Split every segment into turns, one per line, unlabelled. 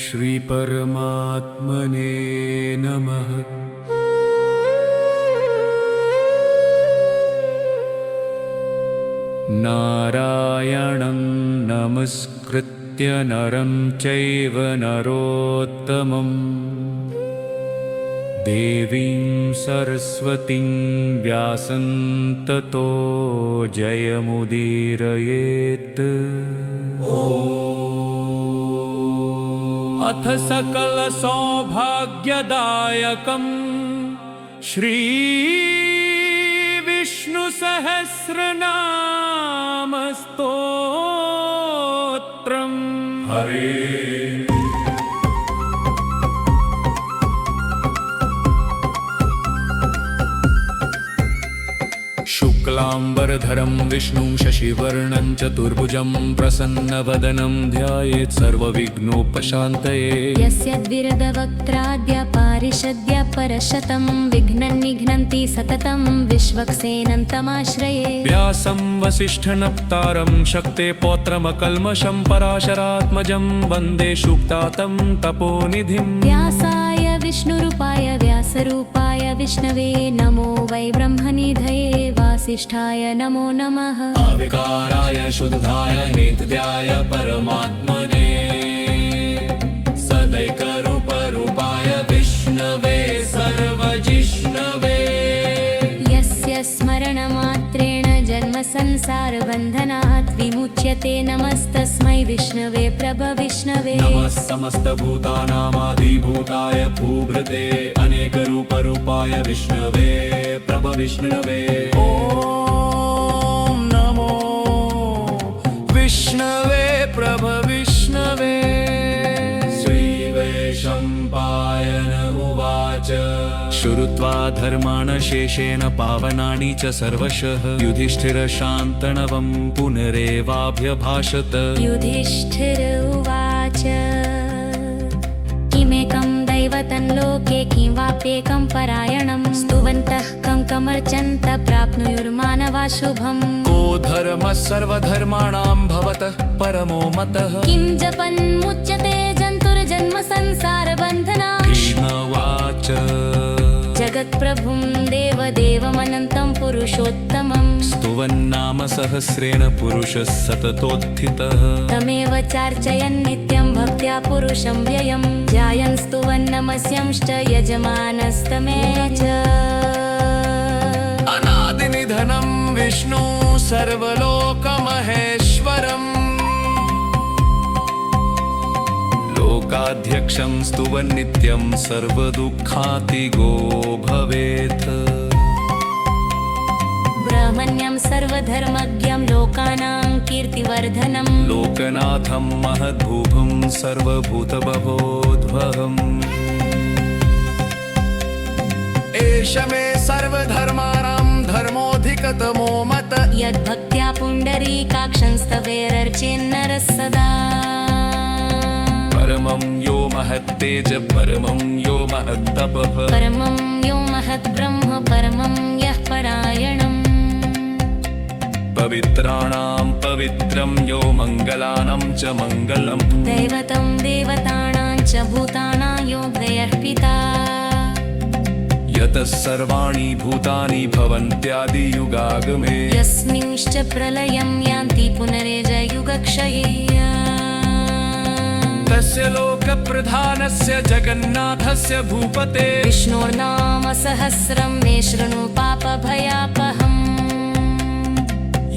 श्री परमात्मने नमः। नारायणं नमस्कृत्य नरं चैव नरोत्तमं देवीं सरस्वतीं व्यासं ततो जयमुदीरयेत्। अथ सकल सौभाग्यदायकं श्री विष्णु सहस्रनाम स्तोत्रम्। हरे शुक्लांबरधरं विष्णुं शशिवर्णं चतुर्भुजं प्रसन्नवदनं ध्यायेत् सर्वविघ्नोपशान्तये।
यस्य द्विरदवक्त्राद्य पारिषद्य परशतं विघ्नं निघ्नन्ति सततं विश्वक्सेनं तमाश्रये।
व्यासं वसिष्ठनप्तारं शक्ते पौत्रमकल्मषं पराशरात्मजं वन्दे शुक्तातं तपोनिधिम्।
व्यासाय विष्णुरूपाय व्यासरूपाय विष्णवे नमो वै ब्रह्मनिधये वासिष्ठाय नमो नमः।
अविकाराय शुद्धाय नित्याय परमात्मने सदैकरूपरूपाय विष्णवे सर्वजिष्णवे।
यस्य स्मरणमात्रेण जन्मसंसारबन्धनात् विमुच्यते नमस्तस्मै विष्णवे प्रभविष्णवे।
नमः समस्तभूतानामादिभूताय भूभृते अनेकरूपरूपाय विष्णवे प्रभविष्णवे। ॐ नमो विष्णवे प्रभविष्णवे। श्रीवैशम्पायन उवाच श्रुत्वा धर्मान् शेषेण पावनानि च सर्वशः युधिष्ठिरशान्तनवं पुनरेवाभ्यभाषत।
युधिष्ठिर उवाच किमेकं दैवतं लोके किं वाप्येकं परायणं स्तुवन्तः कं कमर्चन्त प्राप्नुयुर्मानवा शुभम्।
को धर्मः सर्वधर्माणां भवतः परमो मतः
किं जपन्मुच्यते जन्तुर्जन्म संसारबन्धनात्।
कृष्णवाच
जगत्प्रभुं देवदेवमनन्तं पुरुषोत्तमं
स्तुवन्नाम सहस्रेण पुरुषः सततोत्थितः।
तमेव चार्चयन् नित्यं भक्त्या पुरुषं व्ययं ध्यायन् स्तुवन् नमस्यंश्च यजमानस्तमे च।
अनादिनिधनं विष्णु सर्वलोकमहेश्वरम् लोकाध्यक्षं स्तुवन् नित्यं सर्वदुःखातिगो भवेत्।
ब्रह्मण्यं सर्वधर्मज्ञं लोकानां कीर्तिवर्धनं
लोकनाथं महद्भुवं सर्वभूतभवोद्भवम्। एष मे सर्वधर्माणां धर्मोऽधिकतमो मत
यद्भक्त्या पुण्डरीकाक्षं स्तवेरर्चेन्नरः सदा।
परमं यो महत्तेज परमं यो महत्तपः
परमं यो महद्ब्रह्म परमं यः परायणम्।
पवित्राणां पवित्रं यो मङ्गलानां च मङ्गलम्।
दैवतं देवतानां च भूतानां यो दयर्पिता।
यतः सर्वाणि भूतानि भवन्त्यादियुगागमे
यस्मिंश्च प्रलयं यान्ति पुनरेजयुगक्षये।
तस्य लोकप्रधानस्य जगन्नाथस्य भूपते
विष्णोर्नाम सहस्रं मे शृणु पापभयापहम्।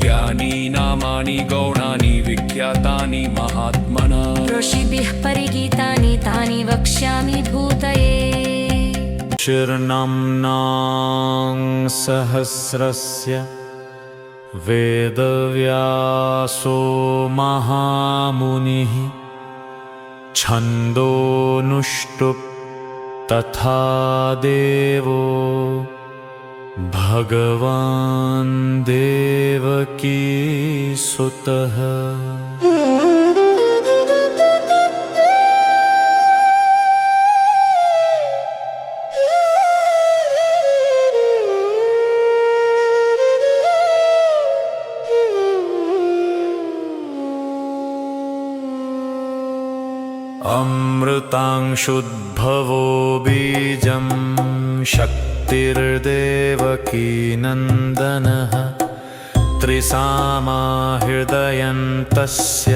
यानि नामानि गौणानि विख्यातानि महात्मना
ऋषिभिः परिगीतानि तानि वक्ष्यामि भूतये।
शीर्षनाम्नां सहस्रस्य वेदव्यासो महामुनिः छन्दोनुष्टुप् तथा देवो भगवान् देवकीसुतः।
अमृतांशुद्भवो बीजं शक्तिर्देवकी नन्दनः त्रिसामा हृदयन्तस्य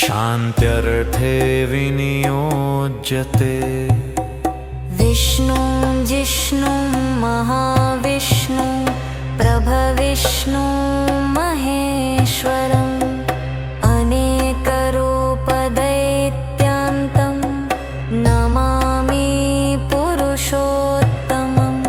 शान्त्यर्थे विनियोज्यते।
विष्णुं जिष्णुं महाविष्णुं प्रभविष्णुं महेश्वरम् अनेकरूपदैत्यान्तं नमामि पुरुषोत्तमम्।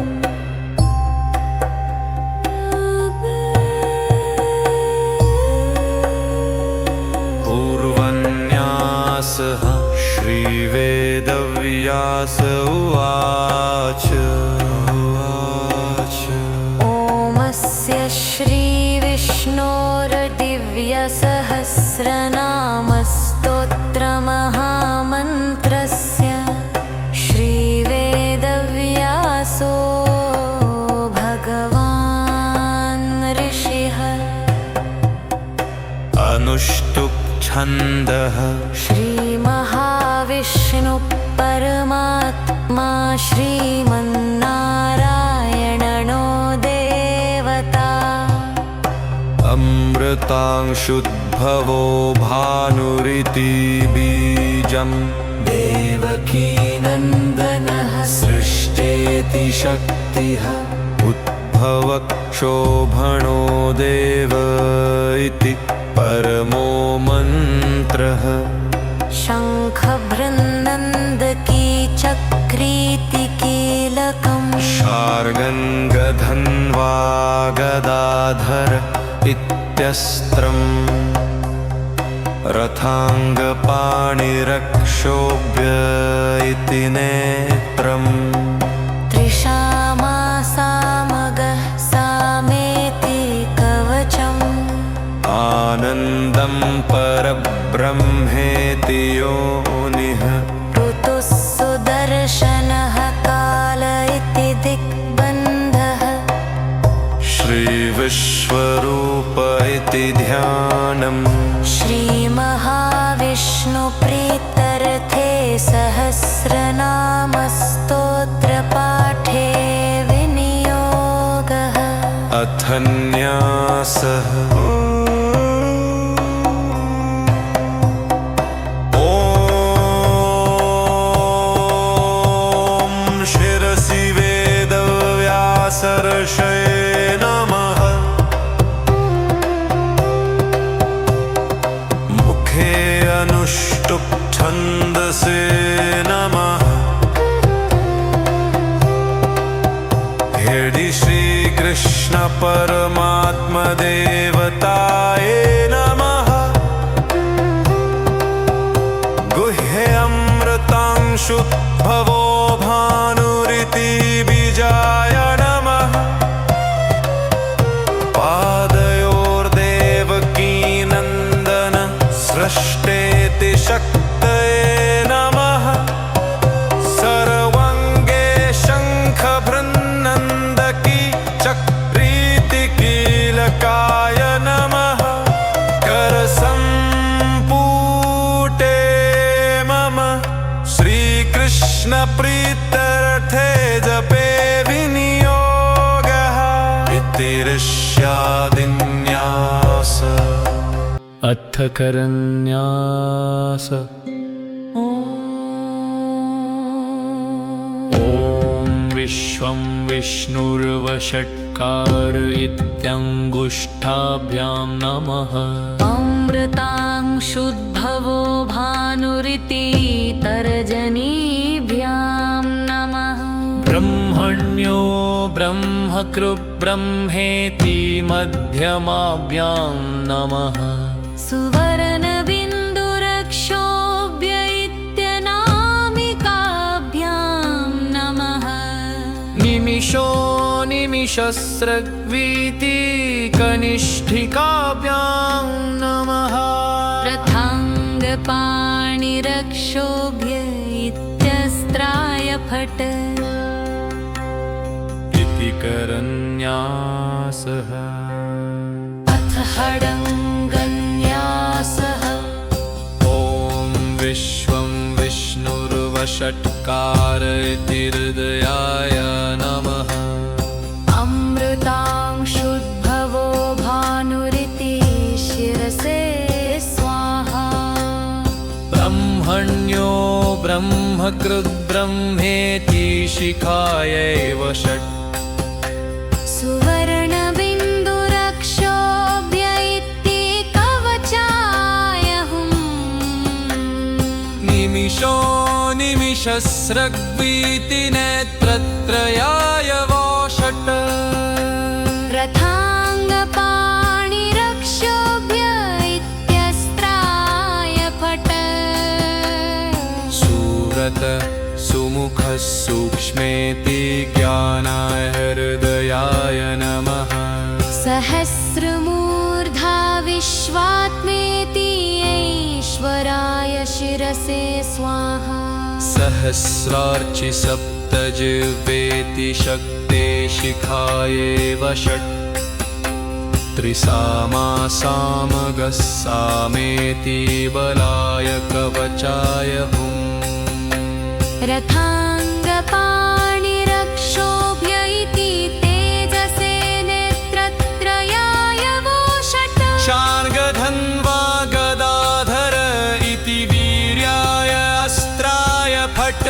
पूर्वन्यासः श्रीवेदव्यास उवाच
ओमस्य श्रीविष्णोर्दिव्यसहस्रनामस्तोत्रमहामन्त्रस्य श्रीवेदव्यासो भगवान् ऋषिः
अनुष्टुप् छन्दः
श्रीमहाविष्णु परमात्मा श्रीमन्नारायणनो देवता।
अमृतांशुद्भवो भानुरिति बीजं देवकी नन्दनः सृष्टेति शक्तिः उद्भवक्षोभणो देव इति परमो मन्त्रः।
शङ्खभृन्नन्दकी चक्रीति कीलकम्
शार्ङ्गधन्वा गदाधर इत्यस्त्रम् रथाङ्गपाणिरक्षोभ्य इति नेत्रम्
त्रिशामा सामगः सामेति कवचम्
आनन्दं परब्रह्मेति योनिः
ऋतुः सुदर्शनः काल इति दिग्बन्धः
श्रीविश्वरूप इति ध्यानम्
श्रीमहाविष्णुप्रीत्यर्थे सहस्रनामस्तोत्रपाठे विनियोगः।
अथ न्यासः ॐ शिरसि वेदव्यासर्षये नमः मुखे अनुष्टुप् छन्दसे नमः हृदि श्रीकृष्ण परमात्मदेवताये नमः गुह्ये अमृतांशुद्भवो भानुरिति बीजाय नमः पादयोर्देवकी नन्दन सृष्टेति शक्तये नमः सर्वाङ्गे शङ्खभृन्नन्दकी चक्रीति कीलकाय नमः करसम्पुटे मम श्रीकृष्णप्रीत्यर्थे जपे विनियोगः इति ऋष्यादिन्यास। अथ करन्यास ॐ विश्वं विष्णुर्वषट्कार इत्यङ्गुष्ठाभ्यां नमः
अमृतांशुद्भवो भानुरिति तर्जनीभ्यां नमः
ब्रह्मण्यो ब्रह्मकृब्रह्मेति मध्यमाभ्यां नमः
सुवर्णबिन्दुरक्षोभ्य इत्यनामिकाभ्यां नमः
निमिषो निमिषस्रग्वीति कनिष्ठिकाभ्यां नमः
रथाङ्गपाणिरक्षोभ्य इत्यस्त्राय फट्
इति करन्यासः।
अथ हडङ्गन्यासः
ॐ विश्वं विश्व
षट्कार इति हृदयाय नमः
अमृतांशुद्भवो भानुरिति शिरसे स्वाहा
ब्रह्मण्यो ब्रह्मकृद्ब्रह्मेति शिखायैव षट्
सुवर्णबिन्दुरक्षोभ्य इति कवचाय हुम्
निमिषो निमिषस्रग्वीति नेत्रत्रयाय वो षट्
रथाङ्गपाणिरक्षोभ्य इत्यस्त्राय फट्
सुव्रत सुमुखः सूक्ष्मेति ज्ञानाय हृदयाय नमः
सहस्रमूर्धा विश्वात्मेति ऐश्वराय शिरसे स्वाहा
सहस्रार्चि सप्तजिह्वेति शक्ते शिखायैव षट् त्रिसामा सामगः सामेति बलाय कवचाय हुम्
रथाङ्गपाणिरक्षोभ्य इति तेजसे नेत्रत्रयाय वो षट्
शार्ङ्गधन्वा गदाधर इति वीर्याय अस्त्राय फट्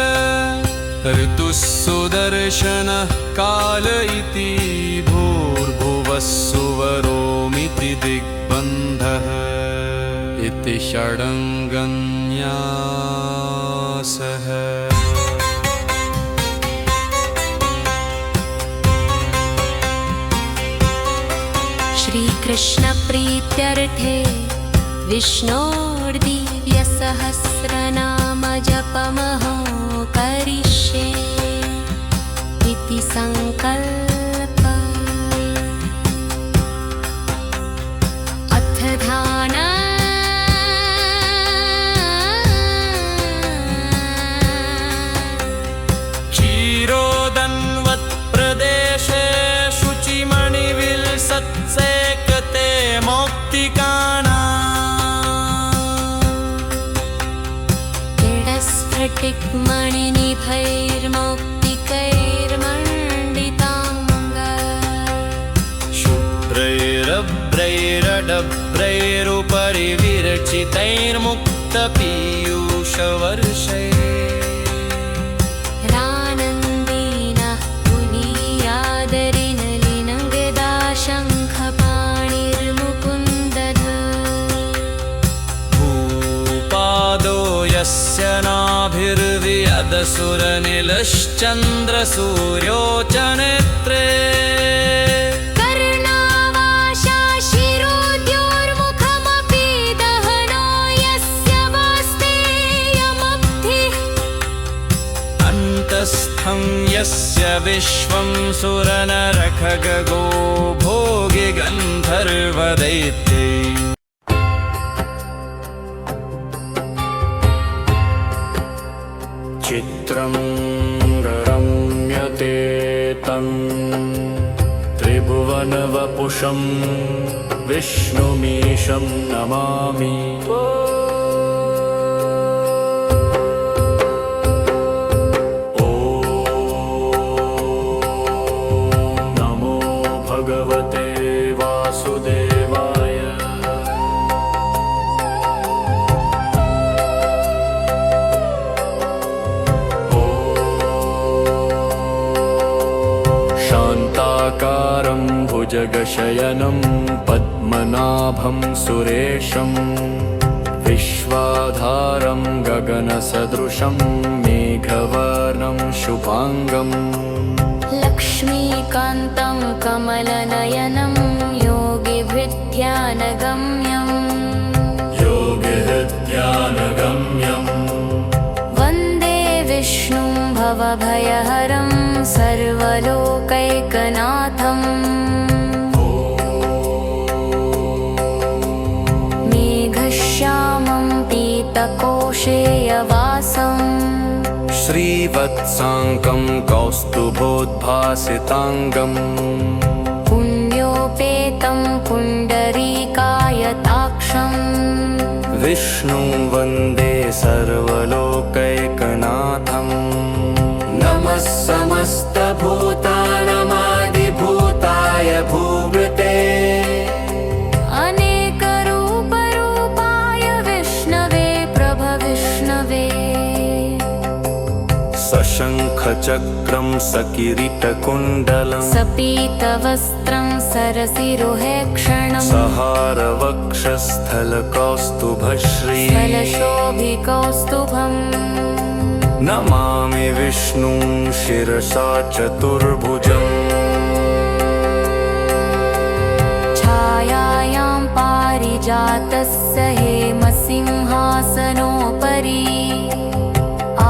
ऋतुः सुदर्शनः काल इति भूर्भुवः सुवरोमिति दिग्बन्धः इति षडङ्गन्यासः
श्रीकृष्णप्रीत्यर्थे विष्णोर्दिव्यसहस्रनामजपमहो करिष्ये इति सङ्कल्प अथ ध्याना
क्षीरोदन्वत्प्रदेशे शुचिमणिविलसत्सेकते
मणिनिभैर्मौक्तिकैर्मण्डिताङ्ग
शुभ्रैरभ्रैरडभ्रैरुपरि विरचितैर्मुक्तपीयूषवर्षैः
रानन्दीनः पुनीयादरिनलिनगदा शङ्खपाणिर्मुकुन्दध
भूपादो यस्य नाभिर्वियदसुरनिलश्चन्द्रसूर्यो च नेत्रे
कर्णावाशा शिरोद्योर्मुखमपि दहनो यस्य वास्तेयमब्धिः
अन्तस्थं यस्य विश्वं सुरनरखगो भोगि गन्धर्वदैत्यै
चित्रं रम्यते तं त्रिभुवनवपुषं विष्णुमीशं नमामि ॐ नमो भगवते वासुदेवाय शान्ताकारं भुजगशयनं पद्मनाभं सुरेशं विश्वाधारं गगनसदृशं मेघवर्णं शुभाङ्गम्
लक्ष्मीकान्तं कमलनयनं
योगिहृद्यानगम्यम्
वन्दे विष्णुं भवभयहरं सर्वलोकैकनाथम् मेघश्यामं पीतकोशेयवासम्
श्रीवत्साङ्कं कौस्तुभोद्भासिताङ्गम्
पुण्योपेतं पुण्डरीकायताक्षम्
विष्णुं वन्दे सर्वलोकैकनाथम्
शङ्खचक्रं सकिरीटकुण्डलं
सपीतवस्त्रं सरसिरुहेक्षणं
सहारवक्षस्थलकौस्तुभश्री
फलशोभिकौस्तुभम्
नमामि विष्णुं शिरसा चतुर्भुजम्
छायायां पारिजातस्य हेमसिंहासनोपरि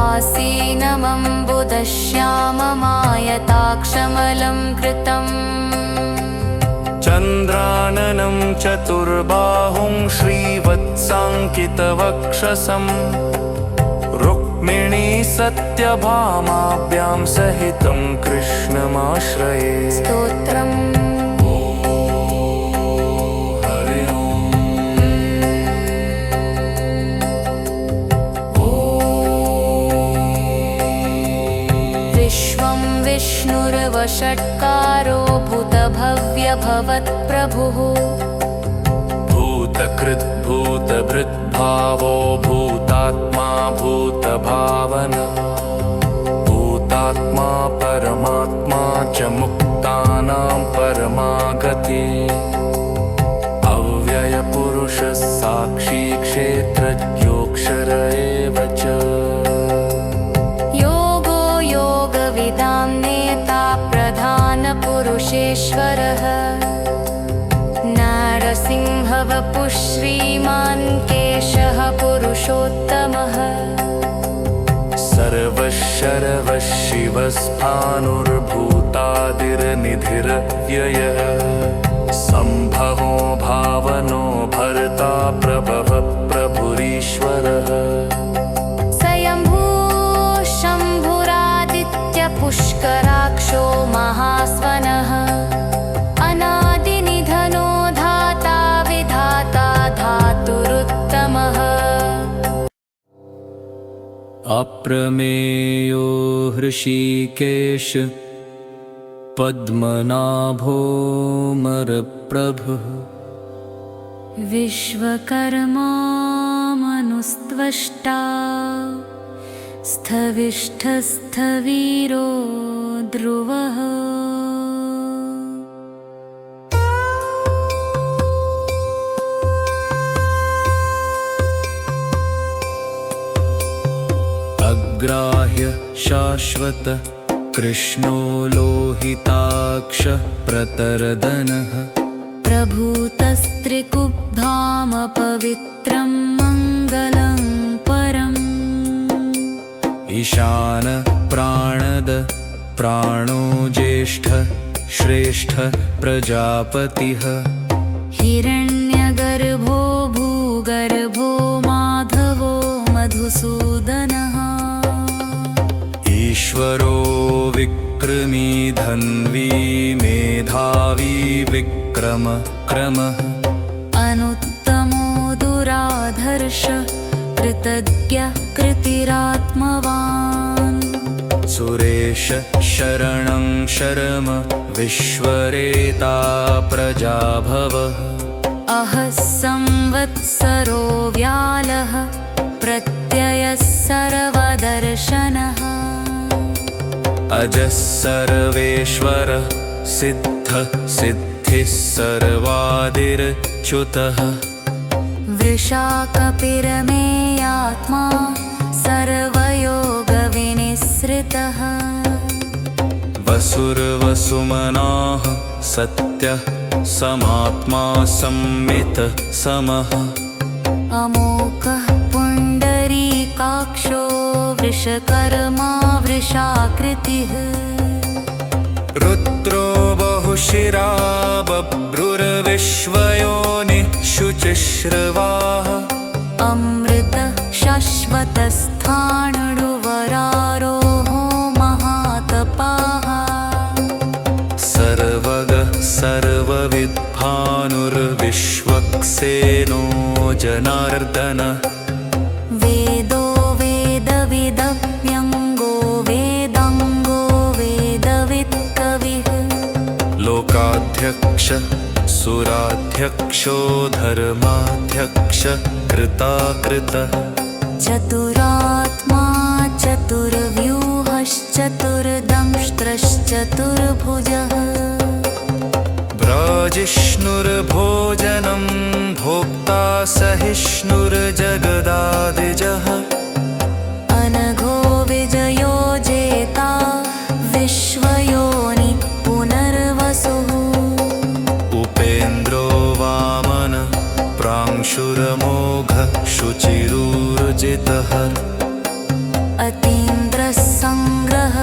आसीनमम्बुदश्याममायताक्षमलं कृतम्
चन्द्राननं चतुर्बाहुं श्रीवत्साङ्कितवक्षसं रुक्मिणी सत्यभामाभ्यां सहितं कृष्णमाश्रये
स्तोत्रम् विष्णुर्वषट्कारो भूतभव्यभवत्प्रभुः
भूतकृत् भूतभृद्भावो भूतात्मा भूतभावना भूतात्मा परमात्मा च मुक्तानां परमागति अव्ययपुरुषः साक्षी क्षेत्रज्ञोऽक्षर एव च
योगविदां नेता प्रधानपुरुषेश्वरः नरसिंहवपुः श्रीमान् केशः पुरुषोत्तमः
सर्वशर्वः शिवस्फानुर्भूतादिर्निधिरव्ययः सम्भवो भावनो भर्ता प्रभवः प्रभुरीश्वरः
पुष्कराक्षो महास्वनः अनादिनिधनो धाता विधाता धातुरुत्तमः
अप्रमेयो हृषीकेश पद्मनाभोऽमरप्रभुः
विश्वकर्मा मनुस्त्वष्टा स्थविष्ठस्थवीरो ध्रुवः
अग्राह्य शाश्वत कृष्णो लोहिताक्ष प्रतरदनः
प्रभूतस्त्रिकुब्धाम पवित्रं मङ्गलं परम्
ईशान प्राणद प्राणो ज्येष्ठ श्रेष्ठ प्रजापतिः
हिरण्यगर्भो भूगर्भो माधवो मधुसूदनः
ईश्वरो विक्रमी धन्वी मेधावी विक्रम क्रमः
अनुत्तमो दुराधर्ष कृतज्ञः कृतिरात्मवान्
सुरेश शरणं शर्म विश्वरेता प्रजाभवः
अहः संवत्सरो व्यालः प्रत्ययः सर्वदर्शनः
अजः सर्वेश्वरः सिद्धः सिद्धिः सर्वादिर्च्युतः
वृषाकपिरमेयात्मा सर्वयोगविनिःसृतः
वसुर्वसुमनाः सत्यः समात्मा संमितः समः
अमोघः पुण्डरीकाक्षो वृषकर्मा वृषाकृतिः
रुद्रो बहुशिरा बभ्रुर्विश्वयोनिः शुचिश्रवाः
अमृतः शाश्वतस्थाणुवरारोहो महातपाः
सर्वगः सर्वविद्भानुर्विश्वक्सेनो जनार्दनः
वेदो वेदविदव्यङ्गो वेदाङ्गो वेदवित्कविः
लोकाध्यक्ष सुराध्यक्षो धर्माध्यक्ष कृताकृतः
चतुरात्मा चतुर्व्यूह भूमश्चतुर्दंष्ट्रश्चतुर्भुजः
ब्रजिष्णुर्भोजनं भोक्ता सहिष्णुर्जगदादिजः
अनघो विजयो जेता विश्वयोनि पुनर्वसुः
उपेन्द्रो वामन प्रांशुरमोघ शुचिरूर्जितः
अतीन्द्रः सङ्ग्रह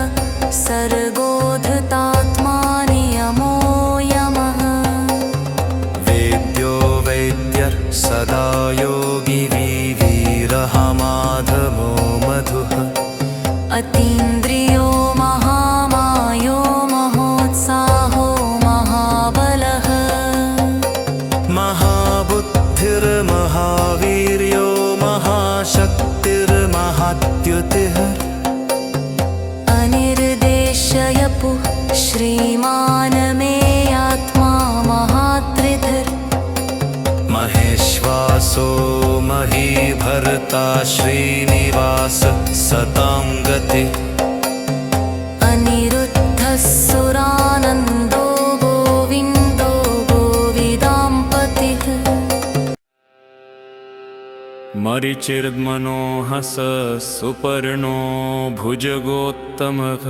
सर्गोधृतात्मा नियमो यमः
वेद्यो वैद्यः सदा योगी वीरः माधवो मधुः
अतीन्द्रियो महामायो महोत्साहो महाबलः
महाबुद्धिर्महावीर्यो महाशक्तिर्महाद्युतिः
अनिर्देशयपुः श्रीमान् मे आत्मा महात्रिधर्
महेश्वासो महीभर्ता श्रीनिवास सतां गति
अनिरुद्धः सुरानन्दो गोविन्दो गोविदाम्पतिः
मरिचिर्मनोहस सुपर्णो भुजगोत्तमः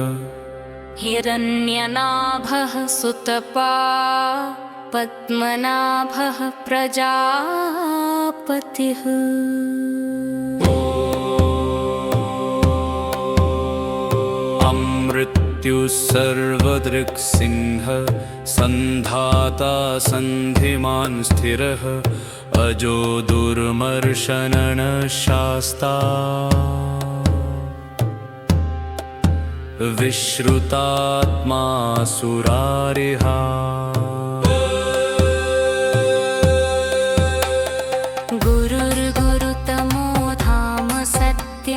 हिरण्यनाभः सुतपा पद्मनाभः प्रजापतिः
अमृत्युः सर्वदृक्सिंह सन्धाता सन्धिमान् स्थिरः अजो दुर्मर्शनः शास्ता विश्रुतात्मा सुरारिहा
गुरुर्गुरुतमो धाम सत्य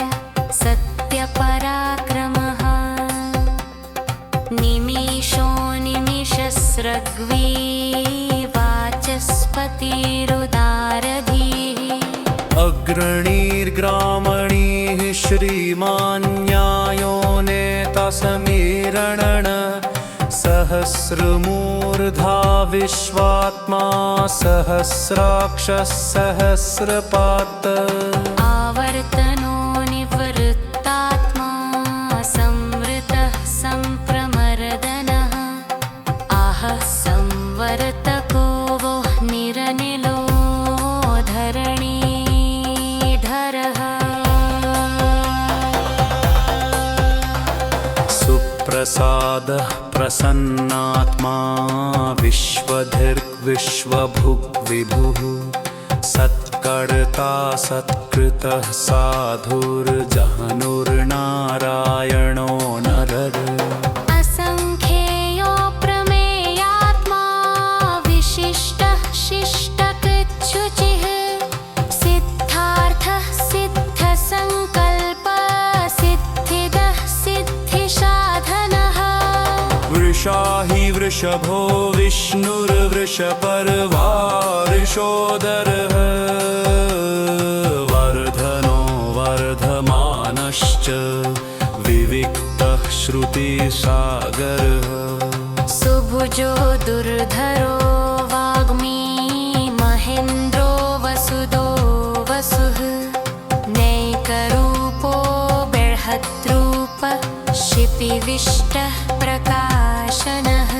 सत्यपराक्रमः निमिषो निमिषस्रग्वी वाचस्पतिरुदारधीः
अग्रणीर्ग्रामणीः श्रीमान् न्यायो नेता समीरणन सहस्रमूर्धा विश्वात्मा सहस्राक्षः सहस्रपात्
आवर्तनो निवृत्तात्मा संवृतः सम्प्रमर्दनः आहः संवर्तको वो निरनिलो धरणीधरः
सुप्रसादः प्रसन्नात्मा विश्वधिर्विश्वभुग्विभुः सत्कर्ता सत्कृतः साधुर्जहनुर्नारायणो नरः
असङ्ख्येयो प्रमेयात्मा विशिष्टः शिष्टकृच्छुचिः सिद्धार्थः सिद्धसङ्कल्पः सिद्धिदः सिद्धिसाधनः
वृषाहि वृषभो विष्णुर्वृषपर्वा वृषोदरः वर्धनो वर्धमानश्च विविक्तः श्रुतिसागरः
सुभुजो दुर्धरो वाग्मी महेन्द्रो वसुदो वसुः नैकरूपो बृहद्रूपः शिपिविष्टः प्रकाशनः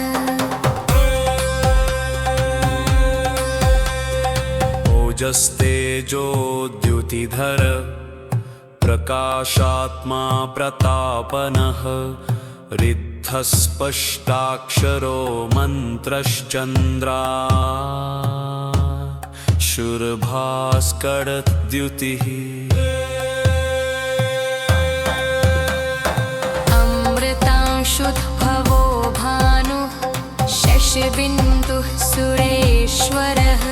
ओजस्तेजोद्युतिधर प्रकाशात्मा प्रतापनः रिद्धस्पष्टाक्षरो मन्त्रश्चन्द्रा शूरभास्करद्युतिः
अमृतांशुद्भवो भानुः शशिबिन्दुः सुरेश्वरः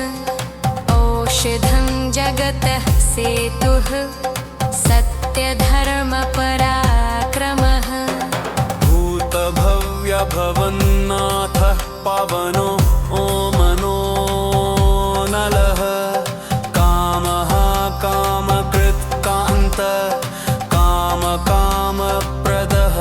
औषधं जगतः सेतुः सत्यधर्मपराक्रमः
भूतभव्यभवन्नाथः पावनो मनो नलः कामः कामकृत्कान्त कामकामप्रदः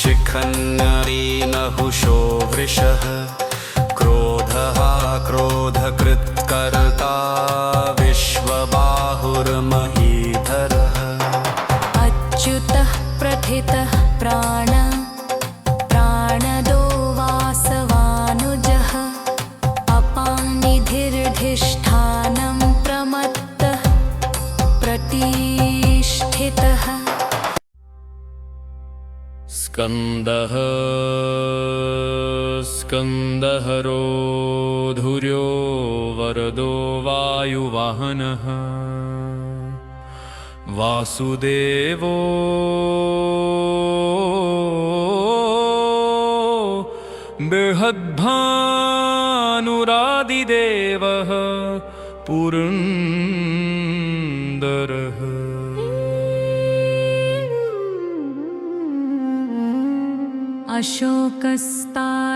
शिखन्नरीनहुषो वृषः क्रोधः क्रोधकृत्कर्ता विश्वबाहुर्महीधरः
अच्युतः प्रथितः प्राणदो वासवानुजः अपानिधिर्धिष्ठानं प्रमत्तः प्रतिष्ठितः
स्कन्दहरो धुर्यो वरदो वायुवाहनः वासुदेवो बृहद्भानुरादिदेवः पुरन्दरः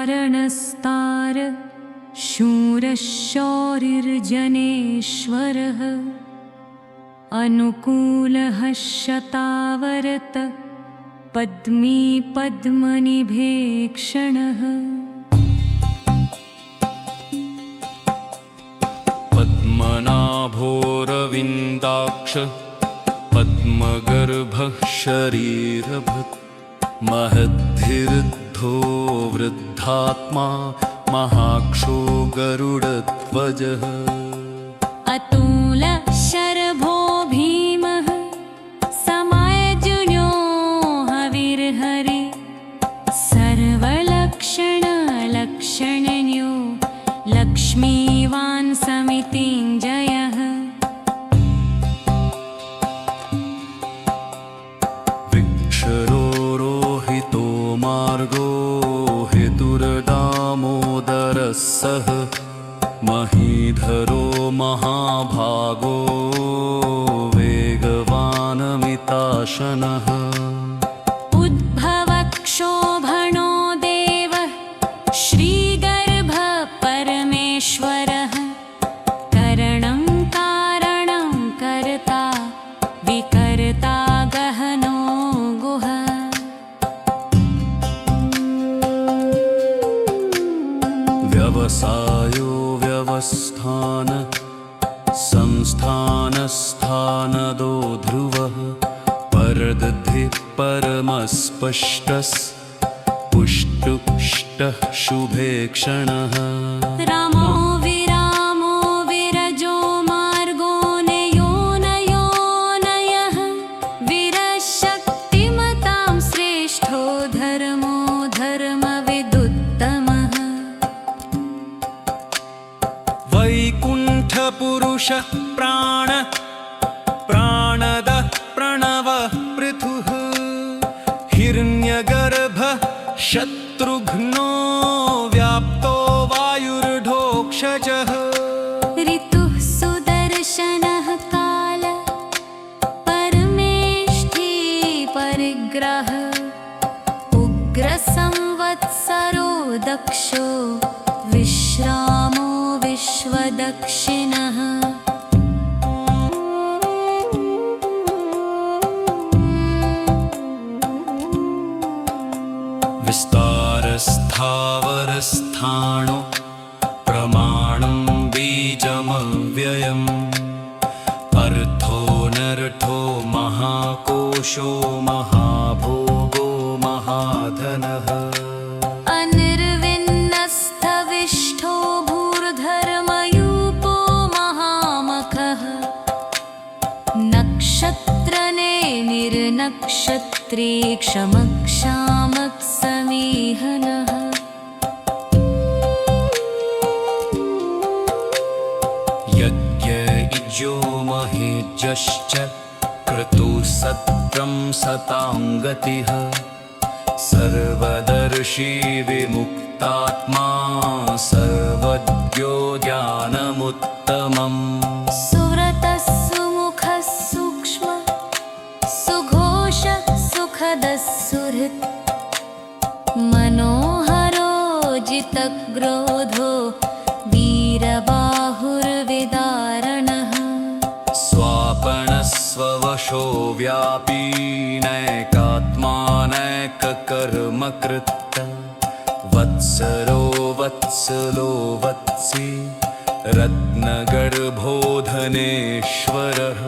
अशोकस्तारणस्तार शूरशौरिर्जनेश्वरः अनुकूलः शतावरत पद्मी पद्मनिभेक्षणः
पद्मनाभोरविन्दाक्ष पद्मगर्भः शरीरभृत् महद्भिरुद्धो वृद्धात्मा महाक्षो गरुडध्वजः
अतुल शरभो भीमः समयजुन्यो हविर्हरि सर्वलक्षणलक्षणन्यो लक्ष्मीवान् समितिञ्जयः
वृक्षरोहितो मार्गो हेतुर्दामोदरः सः महीधरो महाभागो वेगवानमिताशनः
उद्भवक्षोभणो देवः श्रीगर्भः परमेश्वरः करणं कारणं कर्ता विकर्ता गहनो गुहा
व्यवसायो व्यवस्थान संस्थानस्थानदो ध्रुवः परदधिः परमस्पष्टः पुष्टुष्टः शुभे क्षणः
रामो विरजो मार्गो नयोनयोनयः वीरशक्तिमतां श्रेष्ठो धर्मो धर्मविदुत्तमः
वैकुण्ठपुरुषः प्राणदः प्रणवः पृथुः हिरण्यगर्भः शत्रुघ्नो व्याप्तो वायुर्ढोक्षजः
ऋतुः सुदर्शनः काल परमेष्ठी परिग्रह उग्रसंवत्सरो दक्षो विश्रामो विश्वदक्षिणः
विस्तारस्थावरस्थाणो प्रमाणं बीजमव्ययम् अर्थोऽनर्थो महाकोशो महाभोगो महाधनः
अनिर्विन्नस्थविष्ठो भूर्धर्मयूपो महामखः नक्षत्रने निर्नक्षत्रे क्षमक्षामः समीहनः
यज्ञो महेज्यश्च क्रतुः सत्रं सतां गतिः सर्वदर्शी विमुक्तात्मा सर्वज्ञो ज्ञानमुत्तमम्
सुव्रतः सुमुखः सूक्ष्म सुघोषः सुखदः सुहृत् मनोहरो जितक्रोधो वीरबाहुर्विदारणः
स्वापनस्ववशो व्यापी नैकात् आत्मानैककर्मकृत् वत्सरो वत्सलो वत्सी रत्नगर्भोधनेश्वरः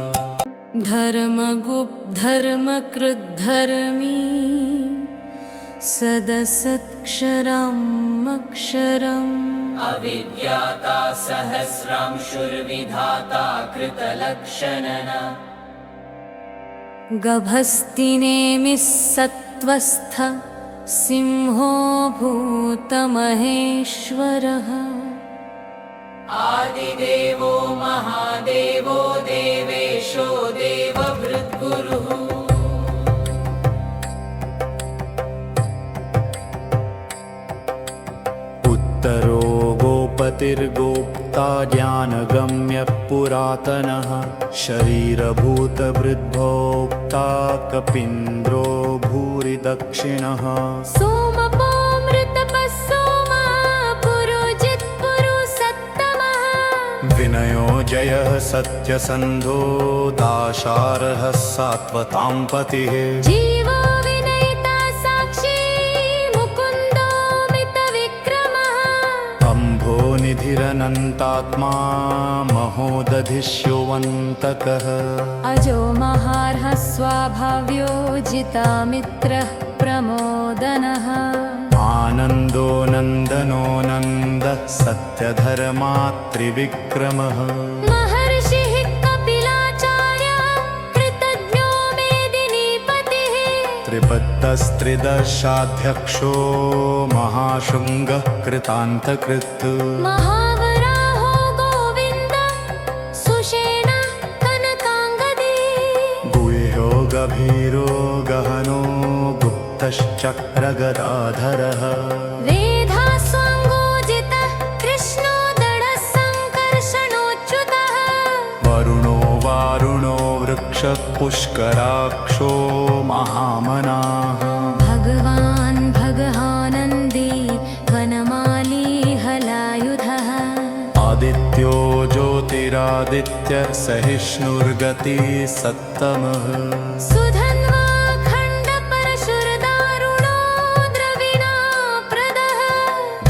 धर्मकृद्धर्मी सदसत्क्षरमक्षरम्
अविद्याता सहस्रांशुर्विधाता कृतलक्षणना
गभस्तिनेमिः सत्त्वस्थ सिंहो भूतमहेश्वरः
आदिदेवो महादेवो देवेशो देवभृद्गुरुः
उत्तरो गोपतिर्गोप्ता ज्ञानगम्यः पुरातनः शरीरभूतभृद्भोक्ता कपीन्द्रो भूरि दक्षिणः विनयो जयः सत्यसन्धो दाशार्हः सात्वतां पतिः
जीवो विनयिता साक्षी मुकुन्दोऽमितविक्रमः
अम्भो निधिरनन्तात्मा महोदधिष्युवन्तकः
अजो महार्हः स्वाभाव्यो जितामित्रः प्रमोदनः
आनन्दो नन्दनो नन्दः सत्यधर्मात्रिविक्रमः
महर्षिः कपिलाचार्यः कृतज्ञो मेदिनीपतिः
त्रिपत्तस्त्रिदशाध्यक्षो महाशृङ्गः कृतान्तकृत्
महावराहो गोविन्द सुषेणः कनकाङ्गदी
गुह्यो गभीरो गहनो गुप्तश्चक्रगदाधरः
वेधास्वाङ्गोजितः कृष्णो दढः सङ्कर्षणोच्युतः
वरुणो वारुणो वृक्षः पुष्कराक्षो महामनाः
भगवान् भगहानन्दी वनमाली हलायुधः
आदित्यो ज्योतिरादित्यः सहिष्णुर्गतिः सत्तमः
सुधन्वा खण्डपरशुरदारुणो द्रविणाप्रदः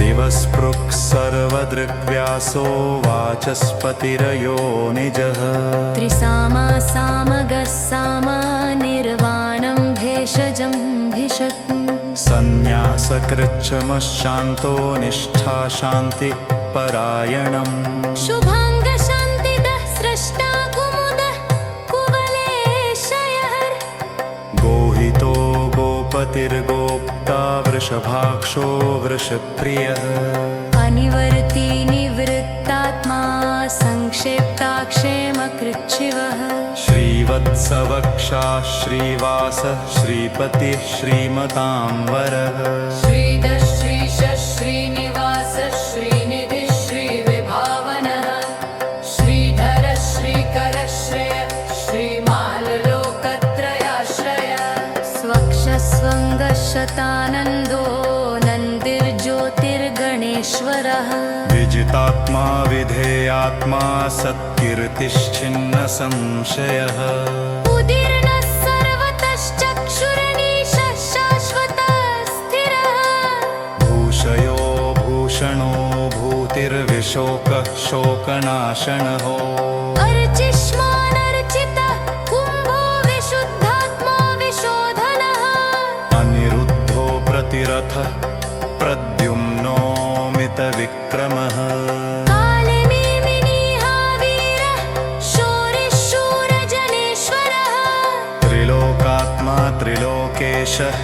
दिवस्पृक् सर्वदृग्व्यासो वाचस्पतिरयो निजः
त्रिसामा सामगः सामा निर्वाणं भेषजं भिषक्
सन्न्यासकृच्छ्रमश्शान्तो निष्ठा शान्तिपरायणम्
शुभाङ्गशान्तिदः स्रष्टा कुमुदः कुवलेशयः
गोहितो गोपतिर्गोप्ता वृषभाक्षो वृषप्रियः
अनिवर्ती निवृत्तात्मा संक्षेप्ताक्षेमकृच्छिवः
श्रीवत्सवक्षा श्रीवासः श्रीपतिः श्रीमताम्बरः
श्रीधः श्रीशः श्रीनिवासः श्रीनिधिः श्रीविभावनः श्रीधरः श्रीकरः श्रेयः श्रीमाललोकत्रयाश्रयः
स्वक्षस्वङ्गशतानन्दो नन्दिर्ज्योतिर्गणेश्वरः
विजितात्मा विधेयात्मा सत्कीर्तिश्चिन्न संशयः
उदीर्णः सर्वतश्चक्षुरनीशः शाश्वतः स्थिरः
भूषयो भूषणो भूतिर्विशोकः शोकनाशनहो
अर्चिष्मानर्चितः कुम्भो विशुद्धात्मा विशोधनः
अनिरुद्धो प्रतिरथः प्रद्युम्नोमितविक्रमः
कालनेमिनीहावीरः शौरिशूरजनेश्वरः
त्रिलोकात्मा त्रिलोकेशः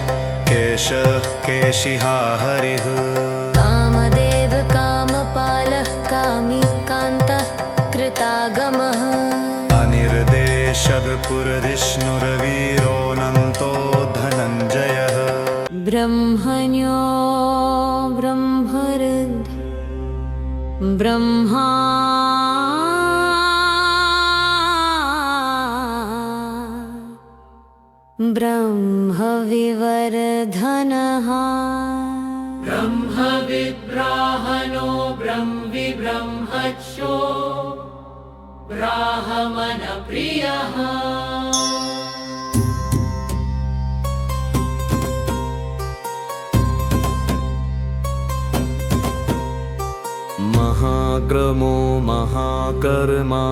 केशः केशिहा हरिः
कामदेव कामपालः कामिकान्तः कृतागमः
अनिर्देशगपुरधिष्णुरवीरोऽनन्तो धनञ्जयः
ब्रह्मण्यो ब्रह्मरुद् ब्रह्मा ब्रह्मविवर्धनः
ब्रह्मविद्ब्राह्मणो ब्रह्मविब्रह्मच्यो ब्राह्मणप्रियः
महाविक्रमो महाकर्मा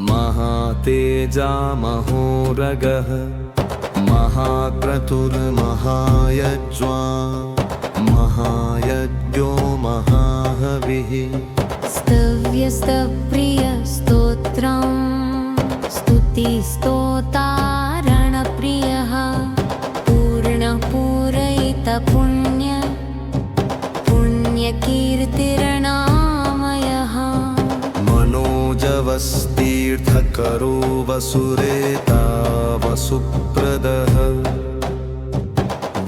महातेजा महोरगः महाक्रतुर्महायज्वा महायज्ञो महाहविः
स्तव्यस्तप्रियस्तोत्रम् स्तुतिस्तोतारणप्रियः पुण्यकीर्तिर्नामयः
मनोजवस्तीर्थकरो वसुरेता वसुप्रदः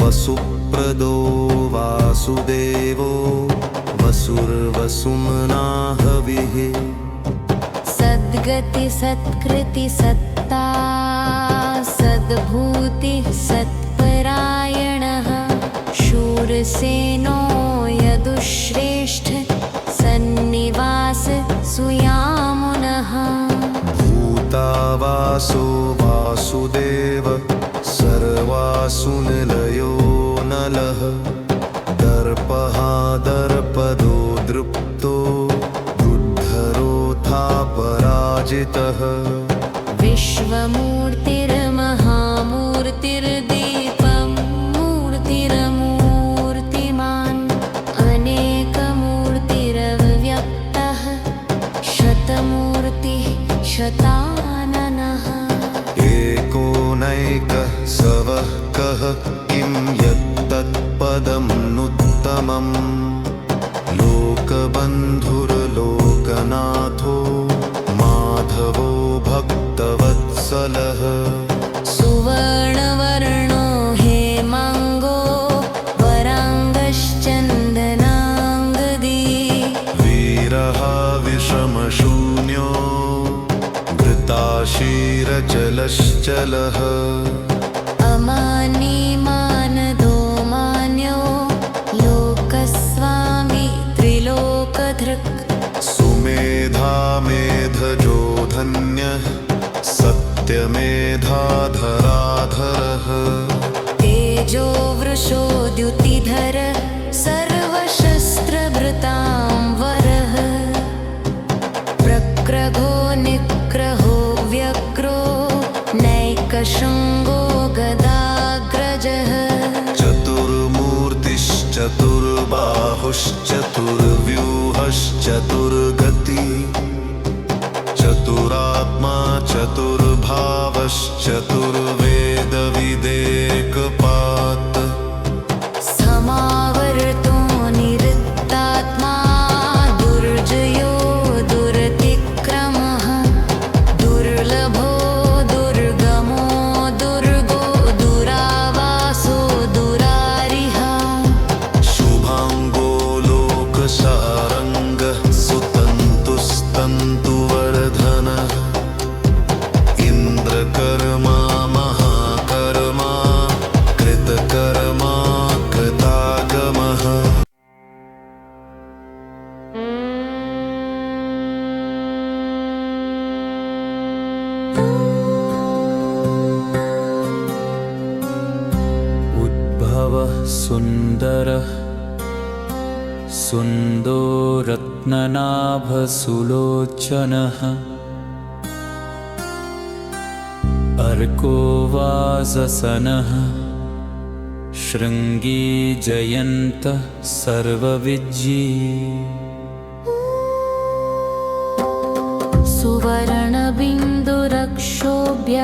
वसुप्रदो वासुदेवो वसुर्वसुमना हविः
सद्गति सत्कृति सत्ता सद्भूतिः सत्परायणः शूरसेनो यदुश्रेष्ठ सन्निवास सुयामुनः
भूतावासो वासुदेव सर्वासुनिलयो नलः दर्पः दर्पदो दृप्तो पराजितः
विश्वमूर्तिर्महामूर्तिर्दीपं मूर्तिरमूर्तिमान् अनेकमूर्तिरव्यक्तः शतमूर्तिः शताननः
एकोनैकः सवः कः किं यत्तत्पदं नुत्तमम् लोकबन्धुर्लोकनाथो माधवो भक्तवत्सलः
सुवर्णवर्णो हेमाङ्गो वराङ्गश्चन्दनाङ्गदी
वीरः विषमशून्यो घृताशीरचलश्चलः
अमानी मानदो मान्यो लोकस्वामी त्रिलोकधृक्
सुमेधा मेधजो धन्यः सत्यमेधाधराधरः
तेजो वृषो द्युतिधर सर्वशस्त्रभृतां वरः प्रक्रघो निग्रहो व्यग्रो नैकशृङ्गो गदाग्रजः
चतुर्बाहुश्चतुर्व्यूहश्चतुर्गति चतुरात्मा चतुर्भावश्चतुर्वेदविदेकपात्
समावर्तो निरुक्तात्मा दुर्जयो दुरतिक्रमः दुर्लभो दुर्गमो दुर्गो दुरावासो दुरारिः
शुभाङ्गो लोकसारङ्गः सुतन्तुस्तन्तुवर्धनः इन्द्रकर्मा महाकर्मा कृतकर्मा कृतागमः
उद्भवः सुन्दरः सुन्दोरत्ननाभसुलोचनः अर्को वाससनः शृङ्गी जयन्तः सर्वविज्ञी
सुवर्णबिन्दुरक्षोभ्य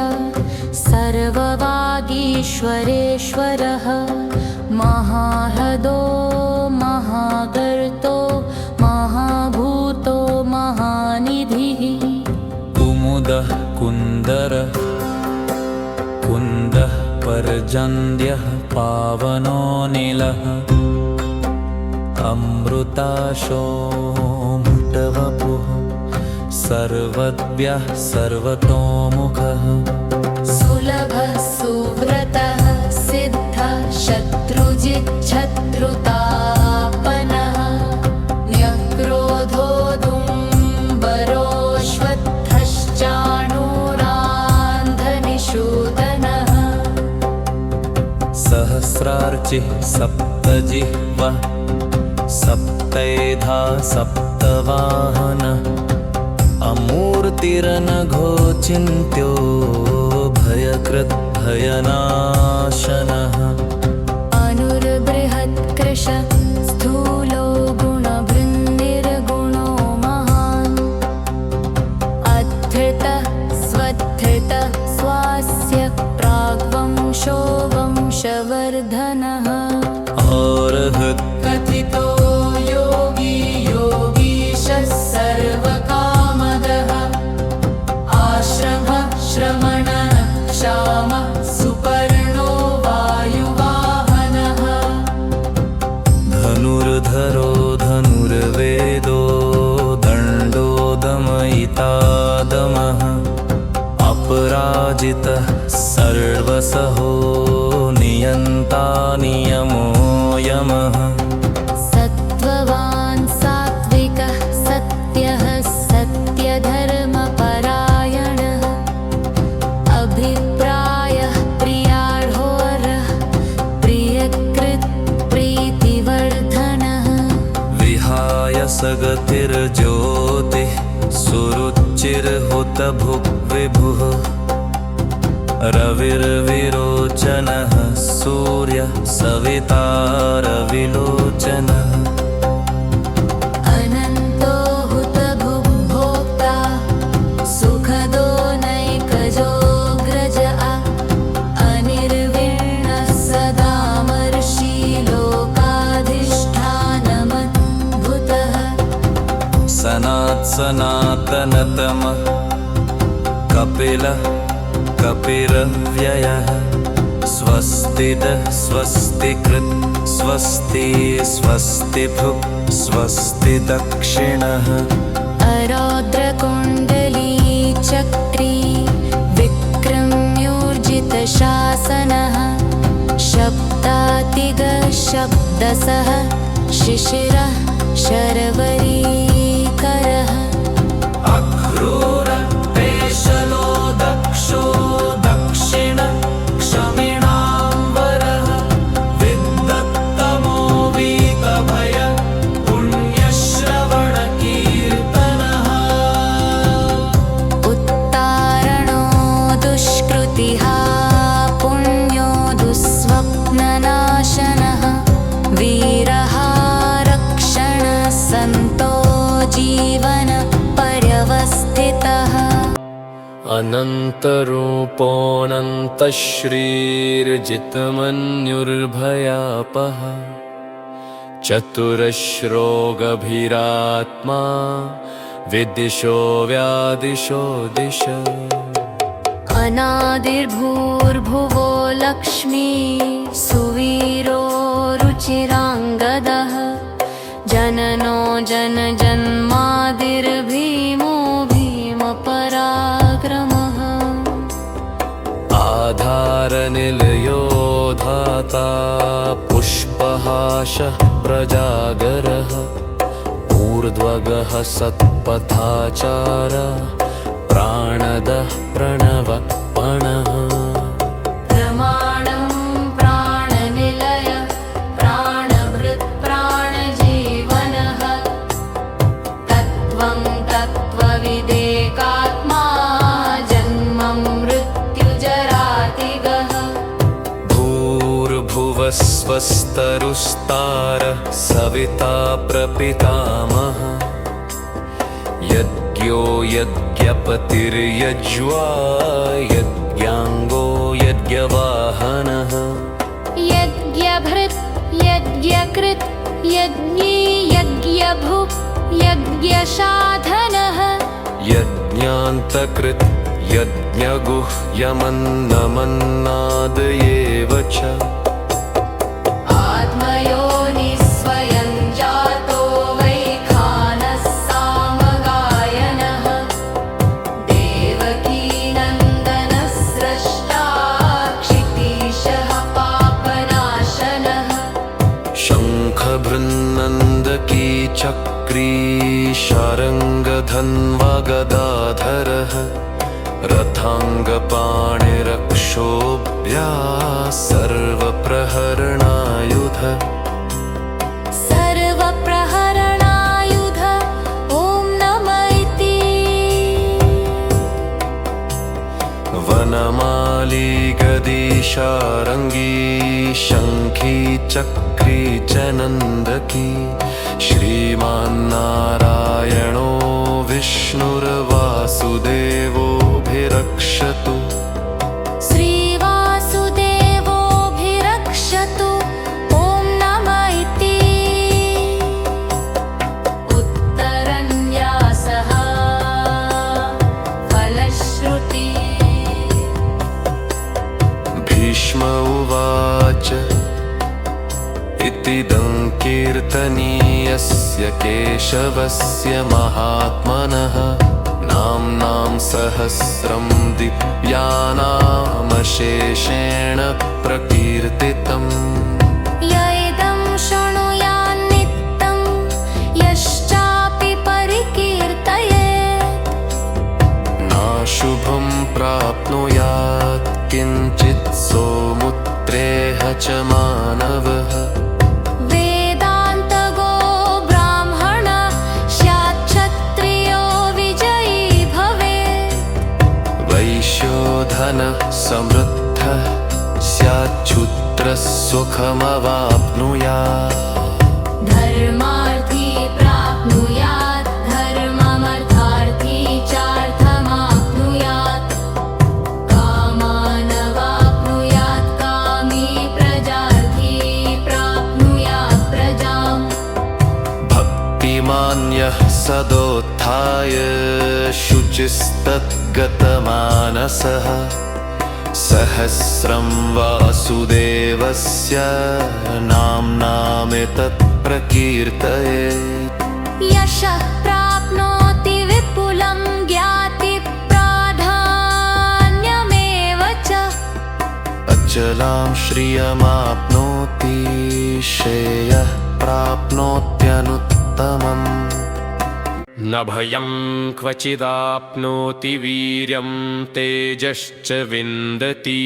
सर्ववागीश्वरेश्वरः महाह्रदो महागर्तो महाभूतो महानिधिः
कुमुदः कुन्दरः कुन्दः पर्जन्यः पावनो नीलः अमृताशो मुटवपुः सर्वद्भ्यः सर्वतोमुखः
सुलभः सुव्रतः सिद्धः शत्रुजिच्छत्रुतापनः न्यक्रोधो दुम्बरोऽश्वत्थश्चाणूरान्धनिषूदनः
सहस्रार्चिः सप्तजिह्वा सप्तैधा सप्त भूतवाहनः अमूर्तिरनघो चिन्त्यो भयकृत् भयनाशनः
अनुर्बृहत्कृश स्थूलो गुणभृन्निर्गुणो महान् अधृतः स्वधृतः स्वास्य प्राग्वंशो वंशवर्धनः
औरहत्
कथितो योगी योगीशः सर्वकामदः आश्रमः श्रमणः क्षामः सुपर्णो वायुवाहनः
धनुर्धरो धनुर्वेदो दण्डो दमयिता दमः अपराजितः सर्वसहो नियन्ता नियमो यमः
सत्त्ववान् सात्विकः सत्यः सत्यधर्मपरायणः अभिप्रायः प्रियार्होरः प्रियकृत् प्रीतिवर्धनः
विहाय सगतिर्ज्योतिः सुरुचिर्हुतभुग्विभुः रविर्विरोचनः सूर्यः सवितारविलोचनः
अनन्तो हुतभुग्भोक्ता सुखदो नैकजोऽग्रज अनिर्विण्णः सदामर्षि लोकाधिष्ठानमद्भुतः
सनातनतमः कपिलः कपिरव्ययः स्वस्तिदः स्वस्तिकृत् स्वस्ति स्वस्तिभुक् स्वस्ति दक्षिणः
अरौद्रकुण्डली चक्री विक्रम्योर्जितशासनः शब्दातिगः शब्दसः शिशिरः शर्वरीकरः
अक्रूरः पेशलो दक्षो दक्षिण क्षमिणाम्बरः विद्वत्तमो वीतभय पुण्यश्रवणकीर्तनः
उत्तारणो दुष्कृतिः पुण्यो दुःस्वप्ननाशनः वीरः रक्षणः सन्तो जीवन पर्यवस्थितः
अनन्तरूपोऽनन्तश्रीर्जितमन्युर्भयापः चतुरश्रोगभिरात्मा विदिशो व्यादिशो दिश
अनादिर्भूर्भुवो लक्ष्मी सुवीरो रुचिराङ्गदः जननो जनजन्मादिर्भीमो भीमपराक्रमः
आधारनिलयो धाता पुष्पहासः प्रजागरः ऊर्ध्वगः सत्पथाचारः प्राणदः प्रणवपणः
प्रमाणं प्राणनिलय प्राणभृत् प्राणजीवनः तत्त्वं तत्त्वविदेकात्मा जन्म मृत्युजरातिगः
भूर्भुवः स्वस्तरुस्तारः सविता प्रपितामहः यज्ञो यज्ञपतिर्यज्वा यज्ञाङ्गो यज्ञवाहनः
यज्ञभृत् यज्ञकृत् यज्ञी यज्ञभुक् यज्ञसाधनः
यज्ञान्तकृत् यज्ञगुह्यमन्नमन्नादयेव च
आत्मयोनिः स्वयं जातो वैखानः सामगायनः देवकीनन्दनः स्रष्टा क्षितीशः पापनाशनः
शङ्खभृन्नन्दकी चक्री शारङ्गधन्वगदाधरः रथाङ्गपाणिरक्षोभ्या सर्वप्रहरणायुध
सर्वप्रहरणायुध
माली गदी शारंगी शंखी चक्री च नंदकी श्रीमान्नारायणो विष्णुर्वासुदेवोऽभिरक्षतु
श्रीवासुदेवोऽभिरक्षतु ॐ नमः इति
उत्तरन्यासः फलश्रुति
भीष्म उवाच इतीदं कीर्तनीयस्य केशवस्य महात्मनः नाम्नां सहस्रं दिव्यानामशेषेण प्रकीर्तितम्
य इदं शृणुयान्नित्यं यश्चापि परिकीर्तयेत्
नाशुभं प्राप्नुयात् किञ्चित् सोमुत्रेह च मानवः
वेदान्तगो ब्राह्मणः स्याच्छत्रियो विजयी भवेत्
वैश्योधनः समृद्धः स्याच्छूद्रः सुखमवाप्नुयात्
धर्मार्थी प्राप्नुयात् धर्ममर्थार्थी चार्थमाप्नुयात् कामानवाप्नुयात् कामी प्रजार्थी प्राप्नुयात् प्रजाम्
भक्तिमान्यः सदोत्थाय शुचिस्तद्गतमानसः सहस्रं वासुदेवस्य नाम्नामेतत् प्रकीर्तयेत्
यशः प्राप्नोति विपुलं ज्ञातिप्राधान्यमेव च
अचलां श्रियमाप्नोति श्रेयः प्राप्नोत्यनुत्तमम्
न भयं क्वचिदाप्नोति वीर्यं तेजश्च विन्दति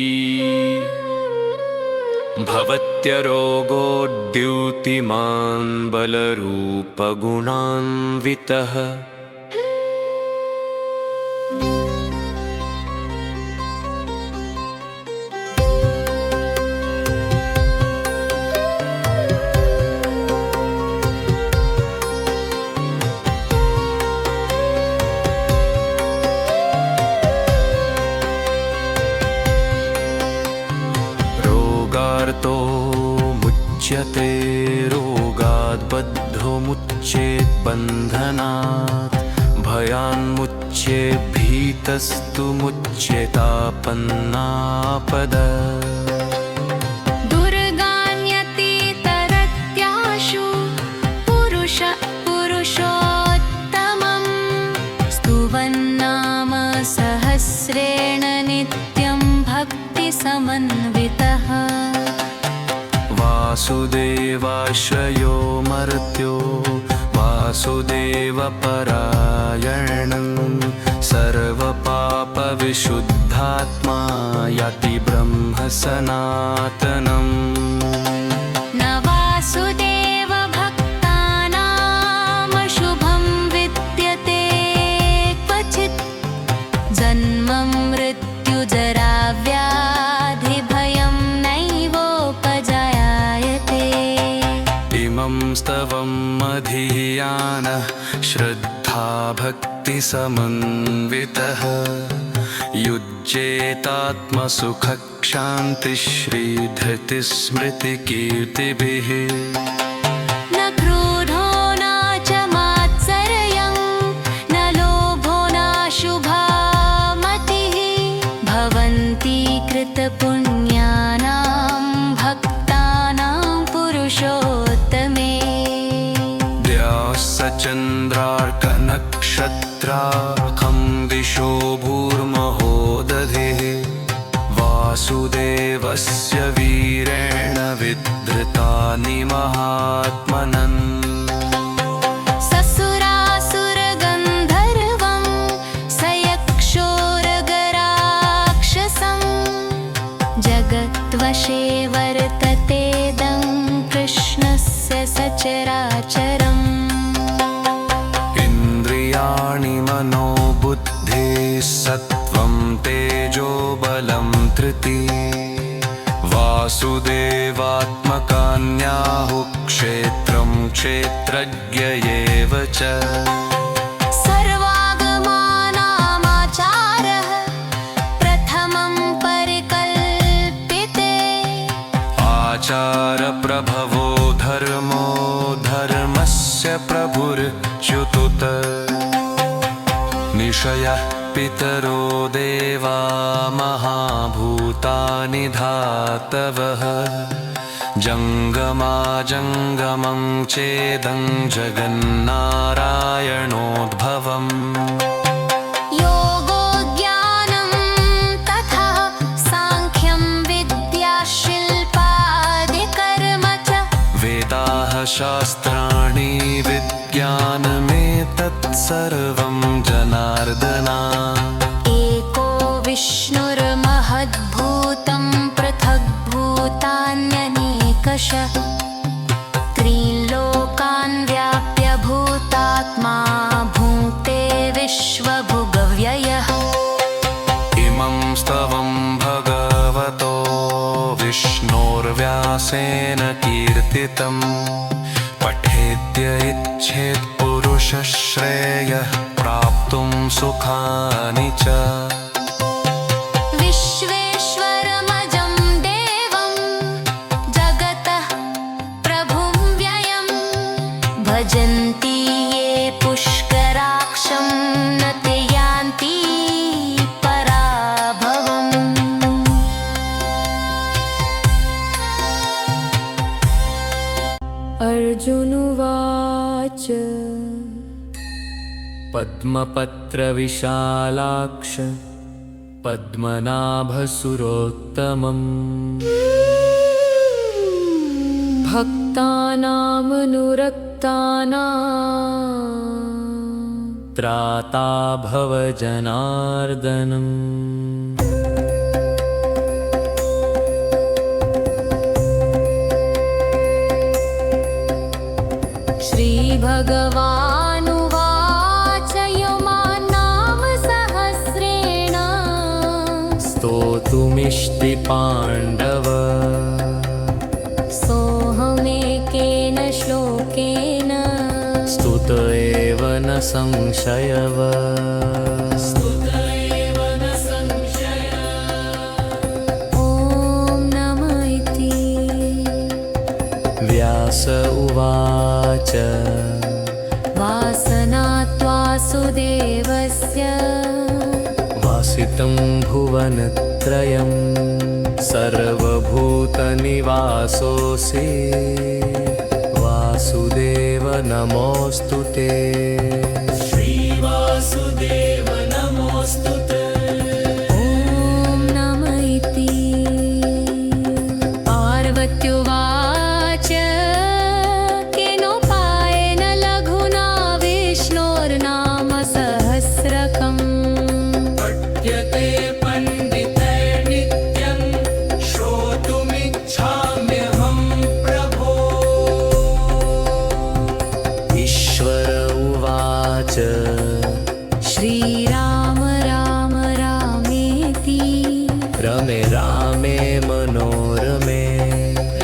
भवत्यरोगो द्युतिमान् बलरूपगुणान्वितः
रोगार्तो मुच्यते रोगाद् बद्धो मुच्येत् बन्धनात् भयान्मुच्ये भीतस्तु मुच्येतापन्नापद
दुर्गान्यतितरत्याशु पुरुषोत्तमं स्तुवन्नाम सहस्रेण नित्यं भक्तिसमन्वितः
वासुदेवाश्रयो मर्त्यो वासुदेवपरायणं सर्वपापविशुद्धात्मा याति ब्रह्म सनातनम्
न वासुदेवभक्तानां शुभं विद्यते क्वचित् जन्म मृत्युजरा व्याधिभयं नैवोपजायते
इमं स्तवं मधीयानः श्रद्धा भक्तिसमन्वितः युज्येतात्मसुखक्षान्तिश्रीधृतिस्मृतिकीर्तिभिः
न क्रोधो न च मात्सर्यं न लोभो न शुभा मतिः भवन्ति कृतपुण्यानां भक्तानां पुरुषोत्तमे
द्याश्चन्द्रार्कनक्षत्राखं दिशो भूर्महोदधिः वासुदेवस्य वीरेण विधृतानि महात्मनन्
ससुरासुरगन्धर्वं सयक्षोरगराक्षसं जगद्वशे वर्ततेदं कृष्णस्य सचराचरम्
इन्द्रियाणि मनोबुद्धिः सत्त्वं सत्त्वं तेजो बलं धृति वासुदेवात्मकान्याहुः क्षेत्रं क्षेत्रज्ञ एव च
सर्वागमानामाचारः प्रथमं परिकल्पिते
आचारप्रभवो धर्मो धर्मस्य प्रभुर्च्युतुत निशयः पितरो देवा महाभूतानि धातवः जङ्गमाजङ्गमं चेदं जगन्नारायणोद्भवम्
योगो ज्ञानं तथा सांख्यं विद्या शिल्पादिकर्म च
वेदाः शास्त्राणि विज्ञानमेतत्सर्वं जनार्दना
एको विष्णुर्महद्भूतं पृथग्भूतान्यनेकशः त्रिलोकान् व्याप्य भूतात्मा भुङ्क्ते विश्वभुगव्ययः
इमं स्तवं भगवतो विष्णोर्व्यासेन कीर्तितम् पठेद्य इच्छेत् पुरुषः श्रेयः प्राप्तुं सुखानि च
विश्वेश्वरमजं देवं जगतः प्रभुं व्ययं भजन्ति ये पुष्कराक्षं न ते यान्ति पराभवम् अर्जुनुवाच
पद्मपत्रविशालाक्ष पद्मनाभसुरोत्तमम्
भक्तानामनुरक्तानां
त्राता भवजनार्दनम्
श्रीभगवानुवाच यमानाम सहस्रेण
स्तोतुमिष्टि पाण्डव
सोऽहमेकेन श्लोकेन
स्तुत एव न संशयः
ॐ नम इति
व्यास उवाच
वासनात्वासुदेवस्य
वासितं भुवनत्रयं सर्वभूतनिवासोऽसि वासुदेव नमोऽस्तु ते
श्रीवासुदेव नमोऽस्तु ते
ॐ नम इति पार्वत्युवाच केनोपायेन लघुना विष्णोर्नाम सहस्रकम्
पठ्यते पण्डितैर्नित्यं श्रोतुमिच्छाम्यहं प्रभो
ईश्वर उवाच
श्रीराम राम रामेति
रमे रामे मनोरमे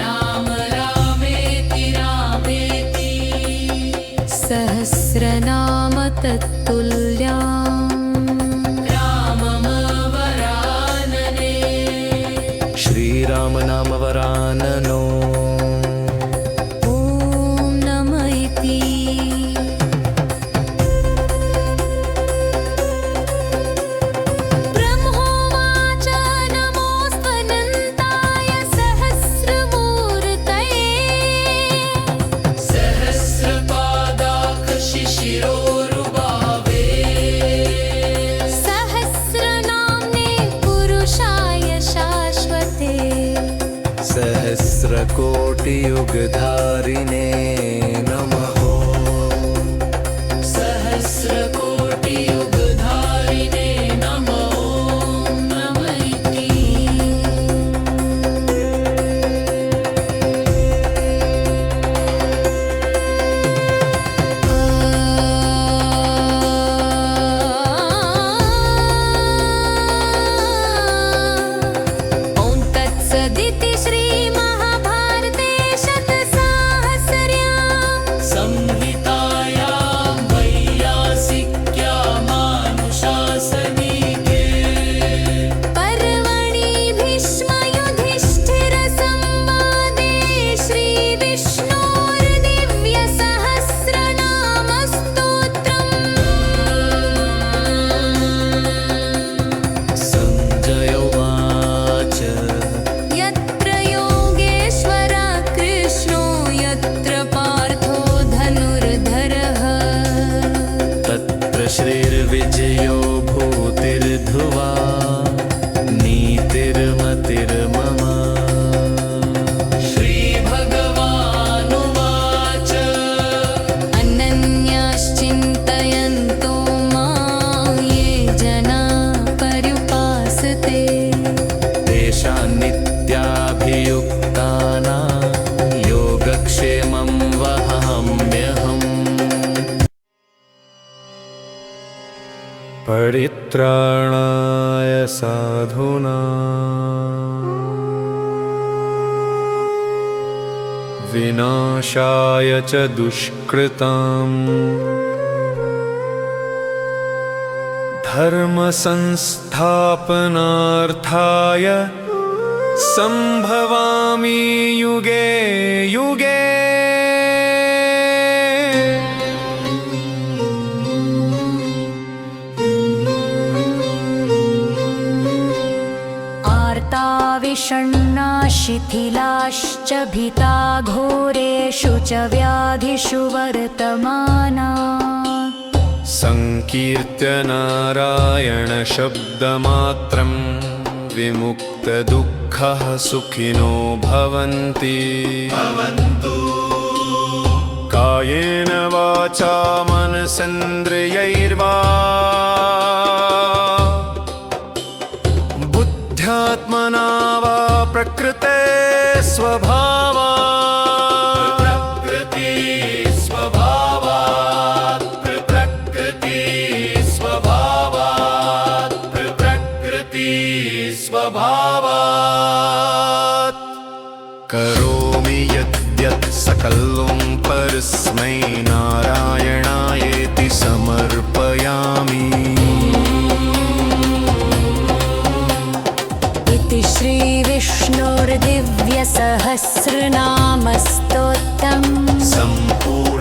राम रामेति रामेति
सहस्रनाम तत्तुल्यम्
राममवरानने
श्रीराम नाम वराननो
ॐ नम इति ब्रह्मोवाच नमोऽस्त्वनन्ताय सहस्रमूर्तये
सहस्रपादाक्षशिशिरोरुबावे
सहस्रनाम्ने पुरुषाय शाश्वते
सहस्रकोटियुगधारिणे नमः
सहस्रकोटियुगधारिणे नमो नम इति
अजयो भूतिर्ध्रुवा नीतिर्मतिर्मम
श्रीभगवानुवाच
अनन्याश्चिन्तयन्तो मां ये जना पर्युपासते
तेषान्नित्याभियुक्तानां योगक्षेमं वहाम्यहम् परित्राणाय साधूनां विनाशाय च दुष्कृताम् धर्मसंस्थापनार्थाय सम्भवामि युगे युगे
विषण्णा शिथिलाश्च भीता घोरेषु च व्याधिषु वर्तमाना
संकीर्त्य नारायणशब्दमात्रं विमुक्तदुःखः सुखिनो भवन्ति कायेन वाचा मनसेन्द्रियैर्वा बुद्ध्यात्मना वा प्रकृते स्वभावात् प्रकृति स्वभावात् प्रकृति स्वभावात् प्रकृति स्वभावात् करोमि यद्यत् सकलं परस्मै नारायणायेति समर्पयामि
इति श्रीविष्णोर्दिव्यसहस्रनामस्तोत्रम्
सम्पूर्ण